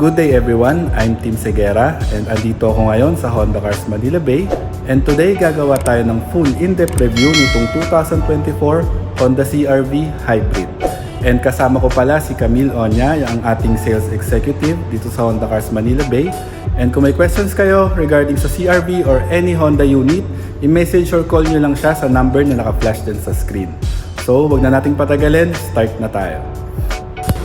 Good day everyone, I'm Tim Segura and andito ako ngayon sa Honda Cars Manila Bay, and today gagawa tayo ng full in-depth review nitong 2024 Honda CR-V Hybrid. And kasama ko pala si Camille Onya, ang ating sales executive dito sa Honda Cars Manila Bay. And kung may questions kayo regarding sa CR-V or any Honda unit, i-message or call nyo lang siya sa number na naka-flash din sa screen. So wag na nating patagalin, start na tayo.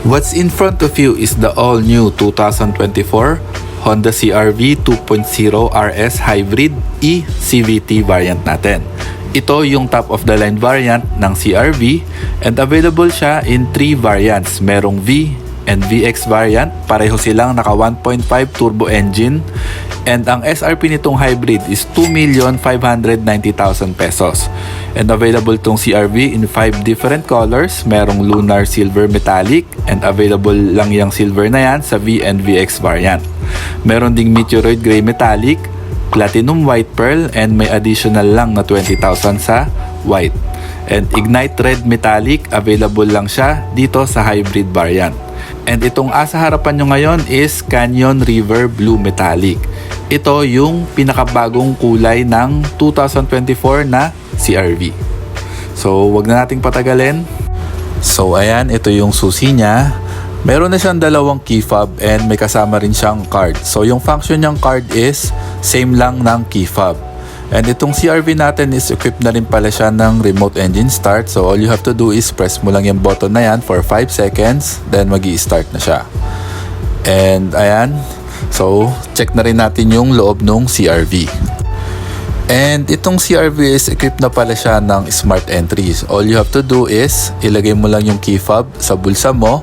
What's in front of you is the all-new 2024 Honda CR-V 2.0 RS Hybrid e-CVT variant natin. Ito yung top-of-the-line variant ng CR-V and available siya in 3 variants. Merong V and VX variant, pareho silang naka 1.5 turbo engine, and ang SRP nitong hybrid is 2,590,000 pesos. And available tong CR-V in 5 different colors. Merong lunar silver metallic, and available lang yung silver na yan sa V and VX variant. Meron ding meteoroid gray metallic, platinum white pearl, and may additional lang na 20,000 sa white. And ignite red metallic, available lang siya dito sa hybrid variant. And itong asa harapan nyo ngayon is Canyon River Blue Metallic. Ito yung pinakabagong kulay ng 2024 na CR-V. So wag na nating patagalin. So ayan, ito yung susi niya. Meron na siyang dalawang key fob and may kasama rin siyang card. So yung function niyang card is same lang ng key fob. And itong CR-V natin is equipped na rin pala siya ng remote engine start. So all you have to do is press mo lang yung button na yan for 5 seconds. Then magi-start na siya. And ayan. So check na rin natin yung loob ng CR-V. And itong CR-V is equipped na pala siya ng smart entries. All you have to do is ilagay mo lang yung key fob sa bulsa mo.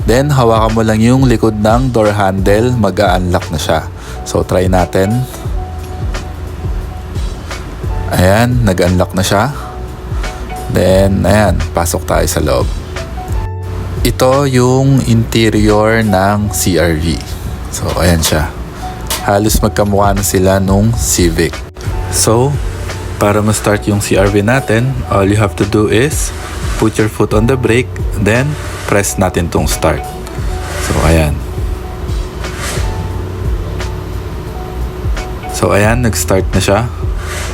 Then hawakan mo lang yung likod ng door handle. Mag-a-unlock na siya. So try natin. Ayan, nag-unlock na siya. Then, ayan, pasok tayo sa loob. Ito yung interior ng CR-V. So, ayan siya. Halos magkamukha na sila nung Civic. So, para ma-start yung CR-V natin, all you have to do is put your foot on the brake, then press natin tong start. So, ayan. So, ayan, nag-start na siya.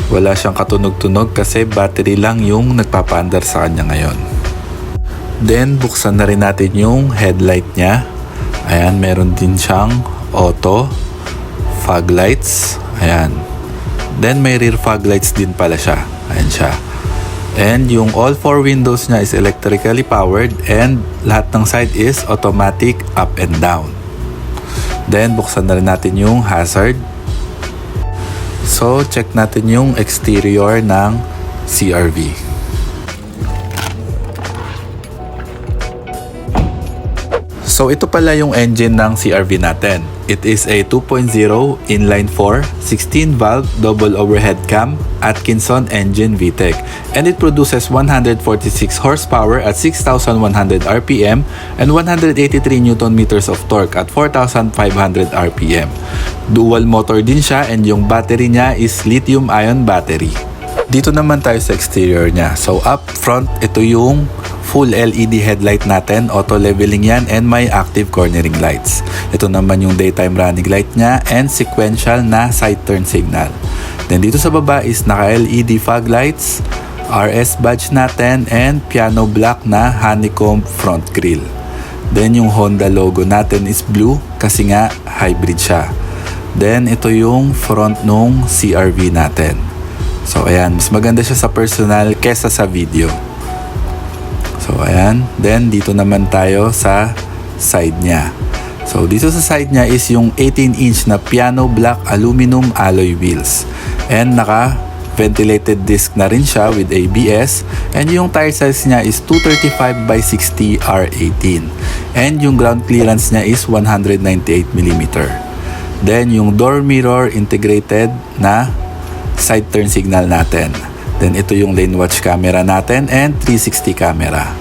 Wala siyang katunog-tunog kasi battery lang yung nagpapaandar sa kanya ngayon. Then, buksan na rin natin yung headlight niya. Ayan, meron din siyang auto, fog lights. Ayan. Then, may rear fog lights din pala siya. Ayan siya. And yung all 4 windows niya is electrically powered and lahat ng side is automatic up and down. Then, buksan na rin natin yung hazard. So, check natin yung exterior ng CR-V. So, ito pala yung engine ng CR-V natin. It is a 2.0 inline-4, 16-valve double overhead cam Atkinson engine VTEC. And it produces 146 horsepower at 6,100 RPM and 183 Nm of torque at 4,500 RPM. Dual motor din siya and yung battery niya is lithium-ion battery. Dito naman tayo sa exterior niya. So up front, ito yung full LED headlight natin, auto leveling yan, and may active cornering lights. Ito naman yung daytime running light niya and sequential na side turn signal. Then dito sa baba is naka-LED fog lights, RS badge natin, and piano black na honeycomb front grille. Then yung Honda logo natin is blue kasi nga hybrid siya. Then ito yung front nung CR-V natin. So ayan, mas maganda siya sa personal kesa sa video. So ayan, then dito naman tayo sa side niya. So dito sa side niya is yung 18-inch na piano black aluminum alloy wheels. And naka ventilated disc na rin siya with ABS. And yung tire size niya is 235 by 60 R18. And yung ground clearance niya is 198mm. Then yung door mirror integrated na side turn signal natin. Then ito yung lane watch camera natin and 360 camera.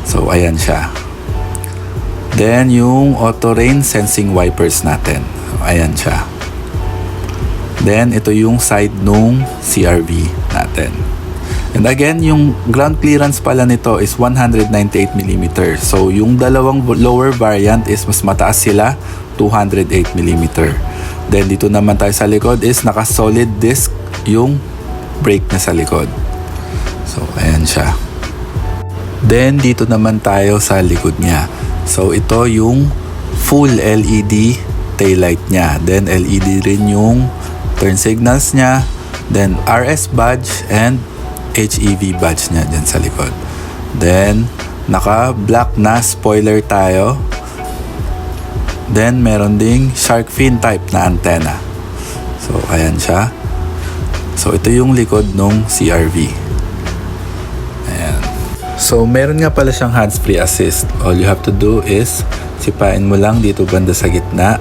So ayan siya. Then yung auto rain sensing wipers natin. So, ayan siya. Then ito yung side nung CR-V natin. And again, yung ground clearance pala nito is 198mm. So yung dalawang lower variant is mas mataas sila, 208mm. Then dito naman tayo sa likod is naka-solid disc yung brake niya sa likod. So ayan siya. Then dito naman tayo sa likod niya. So ito yung full LED taillight niya. Then LED rin yung turn signals niya. Then RS badge and HEV badge niya dyan sa likod. Then naka black na spoiler tayo. Then meron ding shark fin type na antenna. So ayan siya. So ito yung likod nung CR-V. Ayan. So meron nga pala siyang hands-free assist. All you have to do is sipain mo lang dito banda sa gitna.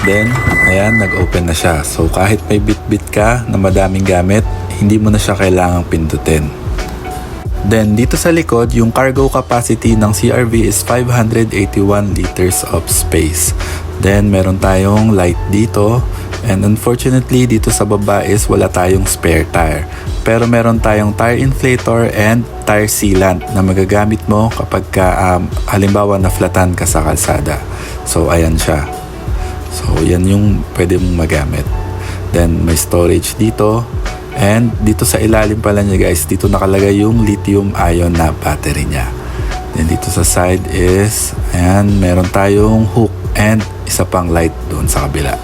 Then ayan, nag-open na siya. So kahit may bit-bit ka na madaming gamit, hindi mo na siya kailangang pindutin. Then dito sa likod, yung cargo capacity ng CR-V is 581 liters of space. Then meron tayong light dito. And unfortunately, dito sa baba is wala tayong spare tire. Pero meron tayong tire inflator and tire sealant na magagamit mo kapag halimbawa na-flatan ka sa kalsada. So ayan siya. So yan yung pwede mong magamit. Then may storage dito. And dito sa ilalim pala niya guys, dito nakalagay yung lithium ion na battery niya. Then dito sa side is, ayan, meron tayong hook and isa pang light doon sa kabila.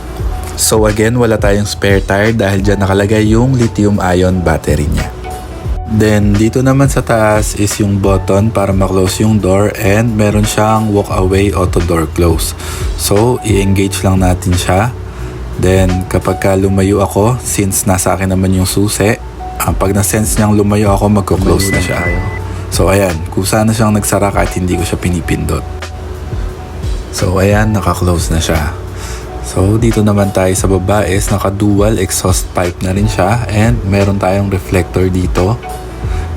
So again, wala tayong spare tire dahil dyan nakalagay yung lithium ion battery niya. Then dito naman sa taas is yung button para ma-close yung door and meron siyang walk away auto door close. So i-engage lang natin siya. Then kapag lumayo ako, since nasa akin naman yung susi, pag na-sense niyang lumayo ako, magko-close na siya. So ayan, kusa na siyang nagsara kahit hindi ko siya pinipindot. So ayan, naka-close na siya. So dito naman tayo sa baba is naka-dual exhaust pipe na rin siya and meron tayong reflector dito.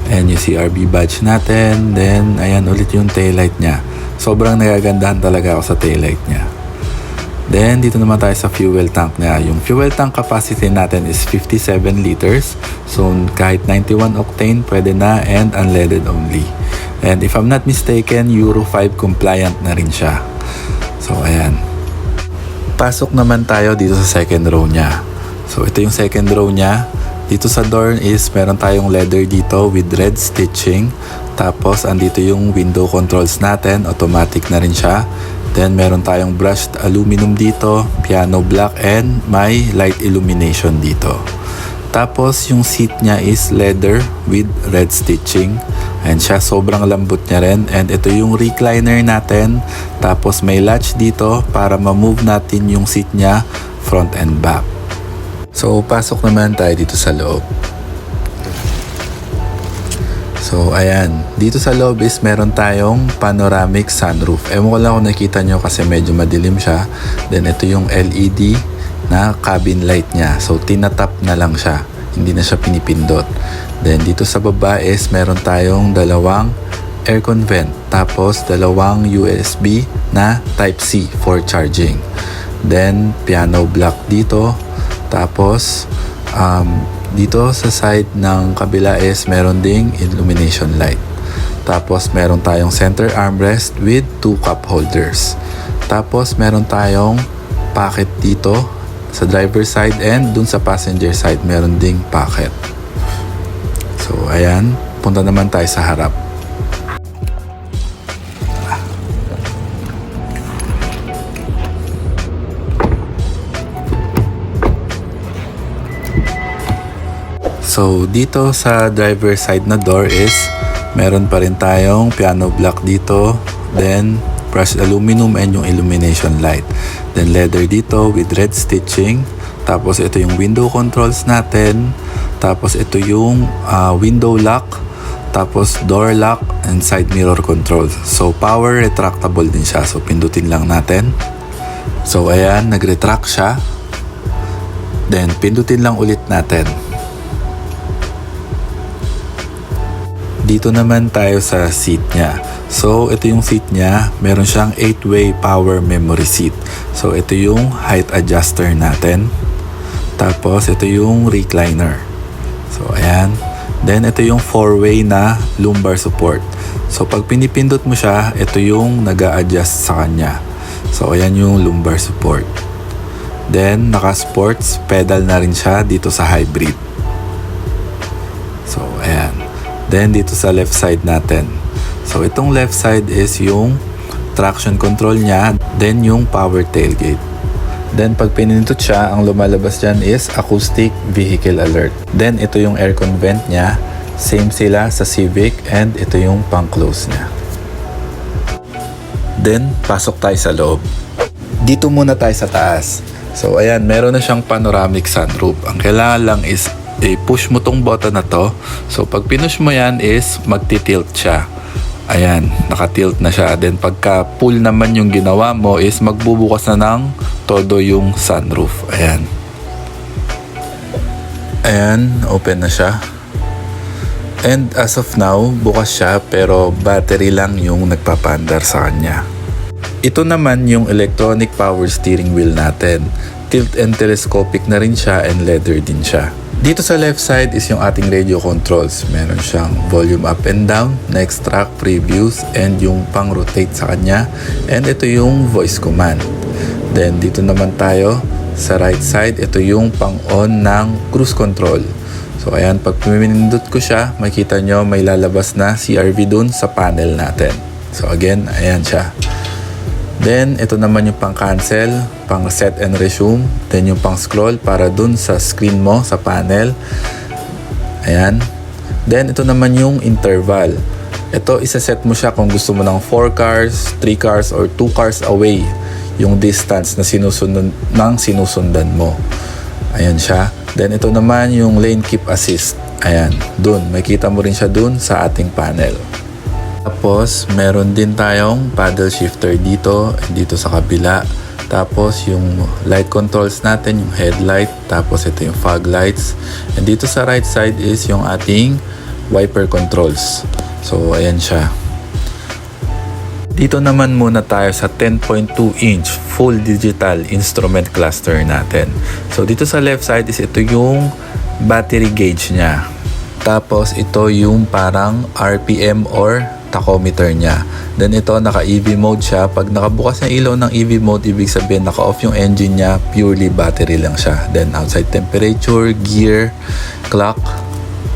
And yung CR-V badge natin. Then ayan ulit yung taillight niya. Sobrang nagagandahan talaga ako sa taillight niya. Then dito naman tayo sa fuel tank niya. Yung fuel tank capacity natin is 57 liters. So kahit 91 octane pwede na and unleaded only. And if I'm not mistaken, Euro 5 compliant na rin siya. So ayan. Pasok naman tayo dito sa second row niya. So ito yung second row niya. Dito sa door is meron tayong leather dito with red stitching. Tapos andito yung window controls natin. Automatic na rin siya. Then meron tayong brushed aluminum dito, piano black and may light illumination dito. Tapos yung seat niya is leather with red stitching. And siya sobrang lambot niya rin. And ito yung recliner natin. Tapos may latch dito para ma-move natin yung seat niya front and back. So pasok naman tayo dito sa loob. So ayan, dito sa loob is meron tayong panoramic sunroof. Ewan ko lang kung nakita nyo kasi medyo madilim siya. Then ito yung LED na cabin light niya. So tinatap na lang siya, hindi na siya pinipindot. Then dito sa baba is meron tayong dalawang aircon vent. Tapos dalawang USB na Type-C for charging. Then piano black dito. Tapos dito sa side ng kabila is meron ding illumination light. Tapos meron tayong center armrest with 2 cup holders. Tapos meron tayong pocket dito sa driver side and dun sa passenger side meron ding pocket. So ayan, punta naman tayo sa harap. So dito sa driver side na door is meron pa rin tayong piano black dito, then brushed aluminum and yung illumination light. Then leather dito with red stitching. Tapos ito yung window controls natin. Tapos ito yung window lock. Tapos door lock and side mirror controls. So power retractable din siya. So pindutin lang natin. So ayan, nag-retract siya. Then pindutin lang ulit natin. Dito naman tayo sa seat niya. So, ito yung seat niya. Meron siyang 8-way power memory seat. So, ito yung height adjuster natin. Tapos, ito yung recliner. So, ayan. Then, ito yung 4-way na lumbar support. So, pag pinipindot mo siya, ito yung nag-a-adjust sa kanya. So ayan yung lumbar support. Then naka-sports pedal na rin siya dito sa hybrid. So ayan. Then dito sa left side natin. So itong left side is yung traction control niya, then yung power tailgate. Then pag pinindot siya, ang lumalabas dyan is acoustic vehicle alert. Then ito yung aircon vent niya, same sila sa Civic, and ito yung pang close niya. Then pasok tayo sa loob. Dito muna tayo sa taas. So ayan, meron na siyang panoramic sunroof. Ang kailangan lang is i-push mo tong button na to. So pag pinush mo yan is magti-tilt siya. Ayan, naka-tilt na siya. Then pagka pull naman yung ginawa mo is magbubukas na ng todo yung sunroof. Ayan. Ayan, open na siya. And as of now, bukas siya pero battery lang yung nagpapaandar sa kanya. Ito naman yung electronic power steering wheel natin. Tilt and telescopic na rin siya and leather din siya. Dito sa left side is yung ating radio controls. Meron siyang volume up and down, next track, previews, and yung pang rotate sa kanya. And ito yung voice command. Then dito naman tayo sa right side, ito yung pang on ng cruise control. So ayan, pag pinindot ko siya, makita nyo may lalabas na CRV dun sa panel natin. So again, ayan siya. Then, ito naman yung pang-cancel, pang-set and resume. Then, yung pang-scroll para dun sa screen mo, sa panel. Ayan. Then, ito naman yung interval. Ito, isa-set mo siya kung gusto mo ng 4 cars, 3 cars, or 2 cars away yung distance na sinusundan mo. Ayan siya. Then, ito naman yung lane keep assist. Ayan. Dun. Makita mo rin siya dun sa ating panel. Tapos, meron din tayong paddle shifter dito sa kabila. Tapos, yung light controls natin, yung headlight. Tapos, ito yung fog lights. And dito sa right side is yung ating wiper controls. So, ayan siya. Dito naman muna tayo sa 10.2 inch full digital instrument cluster natin. So, dito sa left side is ito yung battery gauge niya. Tapos, ito yung parang RPM or tachometer niya. Then ito, naka-EV mode siya. Pag nakabukas na ilaw ng EV mode, ibig sabihin naka-off yung engine niya, purely battery lang siya. Then outside temperature, gear, clock.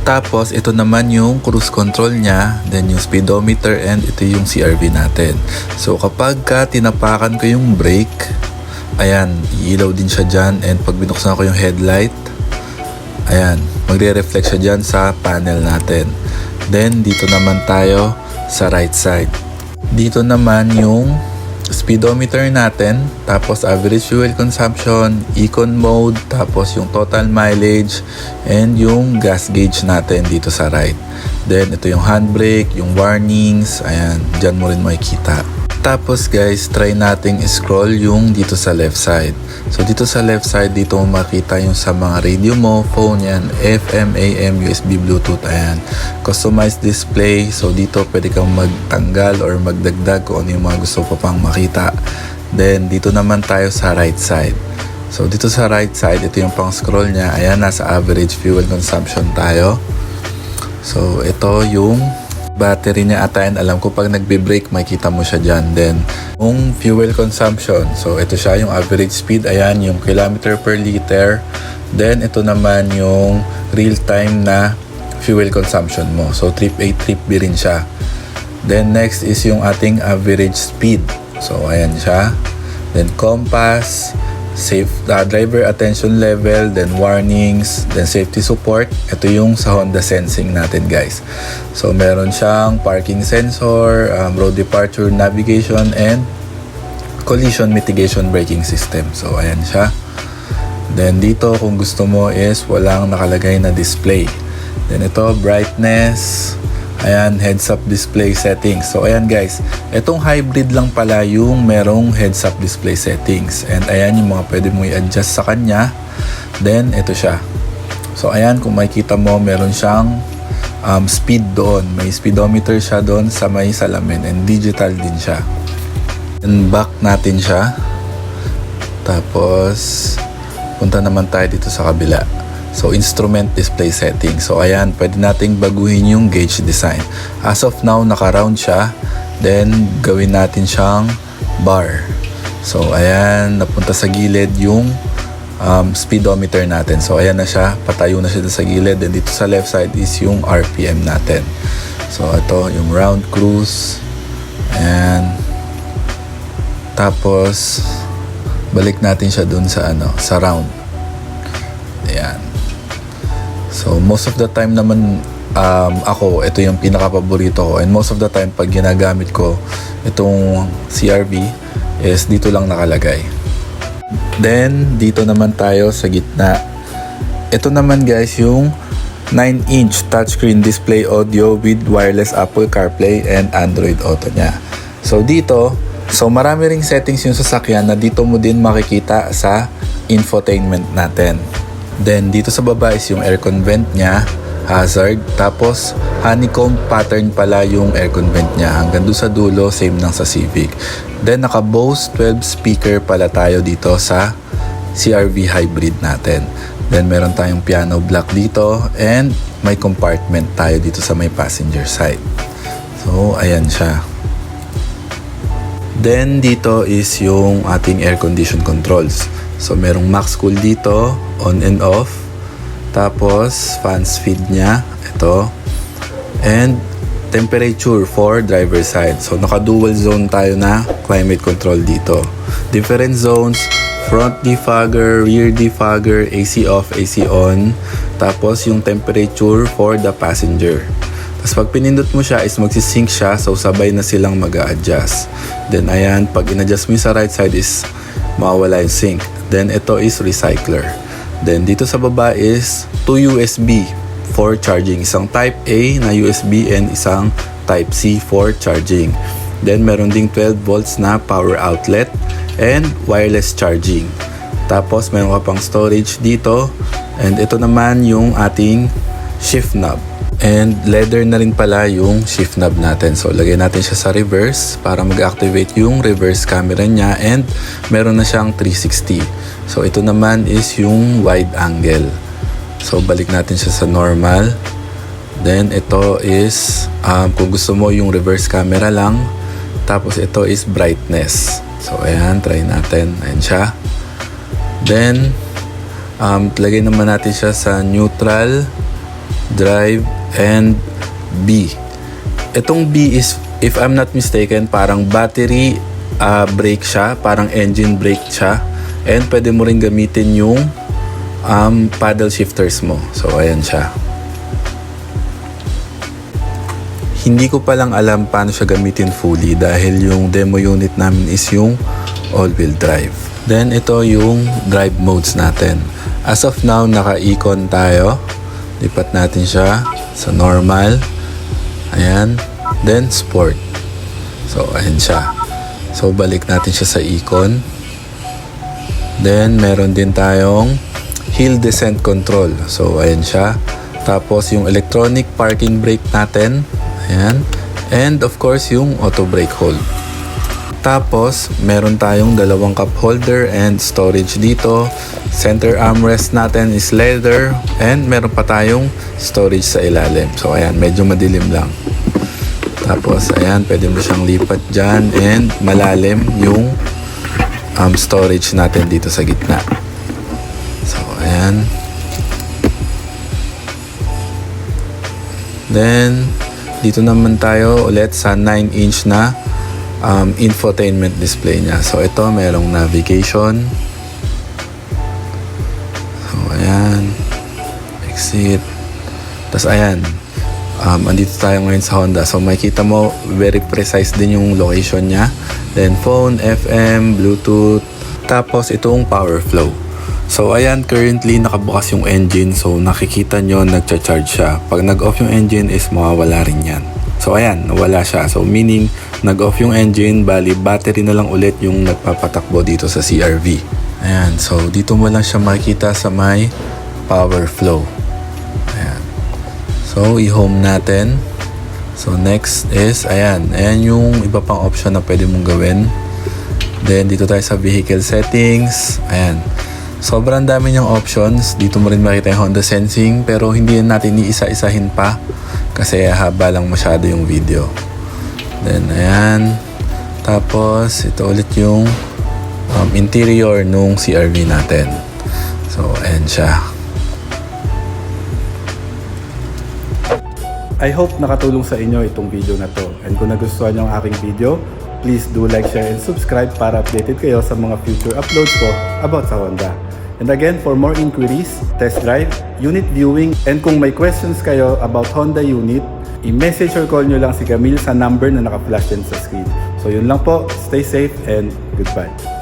Tapos ito naman yung cruise control niya, then yung speedometer, and ito yung CRV natin. So kapag tinapakan ko yung brake, ayan, ilaw din siya dyan. And pag binuksan ko yung headlight, ayan, magre-reflect siya dyan sa panel natin. Then dito naman tayo sa right side. Dito naman yung speedometer natin, tapos average fuel consumption, econ mode, tapos yung total mileage, and yung gas gauge natin dito sa right. Then ito yung handbrake, yung warnings, ayan, dyan mo rin makikita. Tapos guys, try nating scroll yung dito sa left side. So dito sa left side, dito mo makita yung sa mga radio mo, phone yan, FM, AM, USB, Bluetooth, ayan. Customized display, so dito pwede kang magtanggal or magdagdag kung ano yung mga gusto pa pang makita. Then dito naman tayo sa right side. So dito sa right side, ito yung pang scroll niya, ayan, nasa average fuel consumption tayo. So ito yung battery niya atayan. Alam ko pag nagbe-brake makikita mo siya dyan. Then yung fuel consumption, so ito siya yung average speed, ayan yung kilometer per liter. Then ito naman yung real time na fuel consumption mo, so trip A, trip B rin siya. Then next is yung ating average speed, so ayan siya. Then compass, safe driver attention level, then warnings, then safety support. Ito yung sa Honda Sensing natin guys. So meron siyang parking sensor, road departure navigation, and collision mitigation braking system. So ayan siya. Then dito kung gusto mo is walang nakalagay na display. Then ito brightness, ayan, heads-up display settings. So, ayan guys, itong hybrid lang pala yung merong heads-up display settings. And ayan yung mga pwede mo i-adjust sa kanya. Then, ito siya. So, ayan, kung makikita mo, meron siyang speed doon. May speedometer siya doon sa may salamin. And digital din siya. And back natin siya. Tapos, punta naman tayo dito sa kabila. So, instrument display setting. So, ayan, pwede nating baguhin yung gauge design. As of now, naka-round siya. Then, gawin natin siyang bar. So, ayan, napunta sa gilid yung speedometer natin. So, ayan na siya. Patayo na siya sa gilid. And dito sa left side is yung RPM natin. So, ito yung round cruise. Ayan. Tapos, balik natin siya dun sa sa round. Ayan. So, most of the time naman, ako, ito yung pinaka-paborito ko. And most of the time, pag ginagamit ko itong CRV, is dito lang nakalagay. Then, dito naman tayo sa gitna. Ito naman guys, yung 9-inch touchscreen display audio with wireless Apple CarPlay and Android Auto niya. So, dito, marami ring settings yung sasakyan na dito mo din makikita sa infotainment natin. Then, dito sa baba is yung aircon vent niya, hazard, tapos honeycomb pattern pala yung aircon vent niya. Hanggang doon sa dulo, same lang sa Civic. Then, naka Bose 12 speaker pala tayo dito sa CRV hybrid natin. Then, meron tayong piano block dito and may compartment tayo dito sa may passenger side. So, ayan siya. Then, dito is yung ating air condition controls. So, merong max cool dito, on and off. Tapos, fan speed niya, ito. And, temperature for driver side. So, naka-dual zone tayo na climate control dito. Different zones, front defogger, rear defogger, AC off, AC on. Tapos, yung temperature for the passenger. Tapos, pag pinindot mo siya is magsisync siya. So, sabay na silang mag-a-adjust. Then, ayan, pag in-adjust mo sa right side is mawawala yung sync. Then, ito is recycler. Then, dito sa baba is 2 USB for charging. Isang Type A na USB and isang Type C for charging. Then, meron ding 12 volts na power outlet and wireless charging. Tapos, meron ka pang storage dito. And ito naman yung ating shift knob. And leather na rin pala yung shift knob natin. So, lagay natin siya sa reverse para mag-activate yung reverse camera niya. And meron na siyang 360. So, ito naman is yung wide angle. So, balik natin siya sa normal. Then, ito is, kung gusto mo yung reverse camera lang. Tapos, ito is brightness. So, ayan, try natin. Ayan siya. Then, lagay naman natin siya sa neutral, drive, and B. Itong B is, if I'm not mistaken, parang battery brake siya. Parang engine brake siya. And pwede mo rin gamitin yung paddle shifters mo. So, ayan siya. Hindi ko palang alam paano siya gamitin fully dahil yung demo unit namin is yung all-wheel drive. Then, ito yung drive modes natin. As of now, naka-econ tayo. Lipat natin siya sa normal. Ayan. Then, sport. So, ayan siya. So, balik natin siya sa econ. Then, meron din tayong hill descent control. So, ayan siya. Tapos, yung electronic parking brake natin. Ayan. And, of course, yung auto brake hold. Tapos, meron tayong dalawang cup holder and storage dito. Center armrest natin is leather. And, meron pa tayong storage sa ilalim. So, ayan. Medyo madilim lang. Tapos, ayan. Pwede mo siyang lipat dyan. And, malalim yung storage natin dito sa gitna. So, ayan. Then, dito naman tayo ulit sa 9-inch na infotainment display niya. So, ito, merong navigation. So, ayan. Exit. Tapos, ayan. Andito tayo ngayon sa Honda. So, makikita mo, very precise din yung location niya. Then, phone, FM, Bluetooth. Tapos, itong power flow. So, ayan, currently, nakabukas yung engine. So, nakikita nyo, nagcha-charge siya. Pag nag-off yung engine is mawawala rin yan. So, ayan, nawala siya. So, meaning, nag-off yung engine, bali, battery na lang ulit yung nagpapatakbo dito sa CRV. Ayan, so, dito mo lang siya makikita sa may power flow. Ayan. So, i-home natin. So, next is, ayan. Ayan yung iba pang option na pwede mong gawin. Then, dito tayo sa vehicle settings. Ayan. Sobrang dami niyang options. Dito mo rin makita yung Honda Sensing. Pero, hindi natin iisa-isahin pa. Kasi haba lang masyado yung video. Then, ayan. Tapos, ito ulit yung interior nung CR-V natin. So, ayan siya. I hope nakatulong sa inyo itong video na to. And kung nagustuhan nyo ang aking video, please do like, share, and subscribe para updated kayo sa mga future uploads ko about sa Honda. And again, for more inquiries, test drive, unit viewing, and kung may questions kayo about Honda unit, i-message or call nyo lang si Camille sa number na naka-flash din sa screen. So yun lang po, stay safe and goodbye.